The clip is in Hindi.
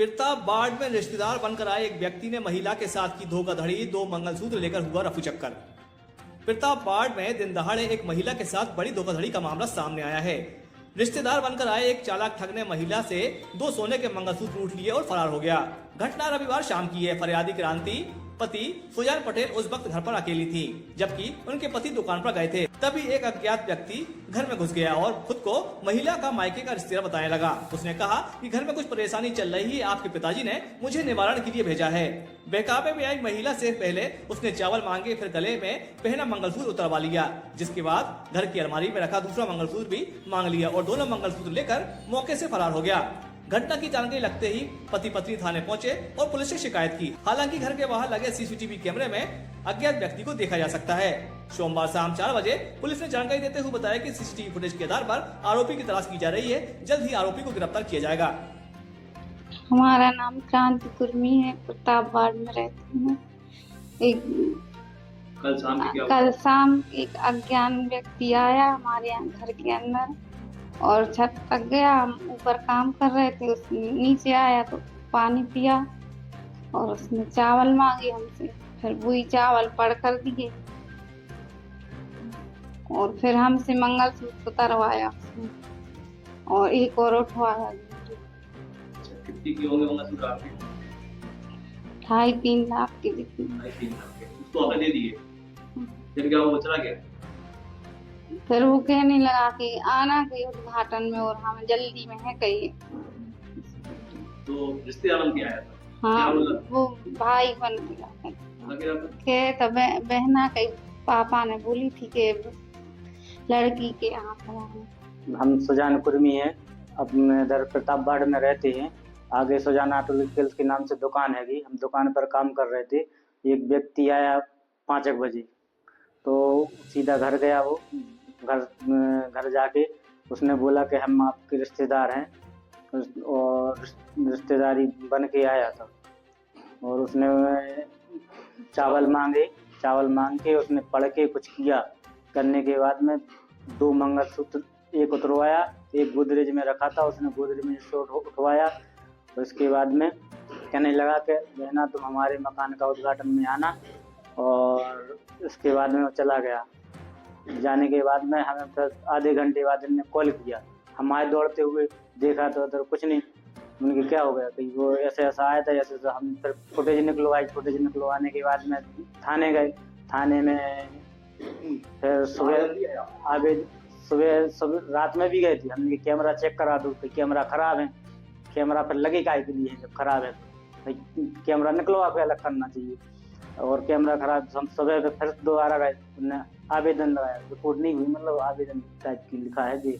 प्रतापबाड़ में रिश्तेदार बनकर आए एक व्यक्ति ने महिला के साथ की धोखाधड़ी, 2 मंगलसूत्र लेकर हुआ रफूचक्कर। प्रतापबाड़ में दिन दहाड़े एक महिला के साथ बड़ी धोखाधड़ी का मामला सामने आया है। रिश्तेदार बनकर आए एक चालाक ठग ने महिला से 2 सोने के मंगलसूत्र लूट लिए और फरार हो गया। घटना रविवार शाम की है। फरियादी क्रांति पति सुजान पटेल उस वक्त घर पर अकेली थी, जबकि उनके पति दुकान पर गए थे। तभी एक अज्ञात व्यक्ति घर में घुस गया और खुद को महिला का मायके का रिश्तेदार बताने लगा। उसने कहा कि घर में कुछ परेशानी चल रही है, आपके पिताजी ने मुझे निवारण के लिए भेजा है। बहकावे में आई महिला से पहले उसने चावल मांगे, फिर गले में पहना मंगलसूत्र उतरवा लिया, जिसके बाद घर की अलमारी में रखा दूसरा मंगलसूत्र भी मांग लिया और दोनों मंगलसूत्र लेकर मौके से फरार हो गया। घटना की जानकारी लगते ही पति पत्नी थाने पहुंचे और पुलिस से शिकायत की। हालांकि घर के बाहर लगे सीसीटीवी कैमरे में अज्ञात व्यक्ति को देखा जा सकता है। सोमवार शाम 4 बजे पुलिस ने जानकारी देते हुए बताया कि सीसीटीवी फुटेज के आधार पर आरोपी की तलाश की जा रही है। जल्द ही आरोपी को गिरफ्तार किया जाएगा। हमारा नाम क्रांति कुर्मी है, प्रतापबाड़ में रहती हूँ। कल शाम एक अज्ञात व्यक्ति आया हमारे यहाँ घर के अंदर और छत तक गया। हम ऊपर काम कर रहे थे, उसने नीचे आया तो पानी पिया और उसने चावल मांगे हमसे, फिर वही चावल पड़ कर दिए और फिर हमसे मंगलसूत्र उतरवाया उसने और एक और उठवाया। कितनी की होंगे मंगलसूत्र आपके? 2.5-3 लाख के जितने। 2.5-3 लाख के उसको आपने दे दिए, फिर क्या वो चला गया? फिर वो कहने लगा कि आना कहीं उद्घाटन में और हम जल्दी में है कहीं। तो रिश्तेदार क्या आया था? हाँ, क्या बोला? वो भाई बन के तो बहना कहीं पापा ने बोली थी कि लड़की के यहाँ पर। हम सुजान कुर्मी हैं, अपने इधर प्रतापबाड़ में रहते हैं। आगे सुजान ऑटोमोबाइल्स के नाम से दुकान हैगी। हम दुकान पर काम कर रहे थे। एक व्यक्ति आया 5 बजे, तो सीधा घर गया। वो घर जाके उसने बोला कि हम आपके रिश्तेदार हैं और रिश्तेदारी बन के आया था और उसने चावल मांग के उसने पढ़ के कुछ किया। करने के बाद में 2 मंगलसूत्र एक उतरवाया, एक गोदरेज में रखा था, उसने गोदरेज में से उठवाया। उसके बाद में कहने लगा कि बहना तुम हमारे मकान का उद्घाटन में आना, और उसके बाद में वो चला गया। जाने के बाद में हमें फिर आधे घंटे बाद इन्होंने कॉल किया। हम आए दौड़ते हुए, देखा तो उधर कुछ नहीं। उनके क्या हो गया कि वो ऐसे ऐसा आया था, ऐसे हम फिर फुटेज निकलवाने के बाद में थाने गए। थाने में फिर सुबह रात में भी गए थे। हमने कैमरा चेक करा दो तो कैमरा खराब है। कैमरा फिर लगे काहे के लिए जब खराब है तो कैमरा निकलवा के अलग करना चाहिए। और कैमरा खराब, हम सुबह पे फिर दोबारा गए, उन्हें आवेदन लगाया, रिपोर्ट नहीं हुई, मतलब आवेदन टाइप की लिखा है जी।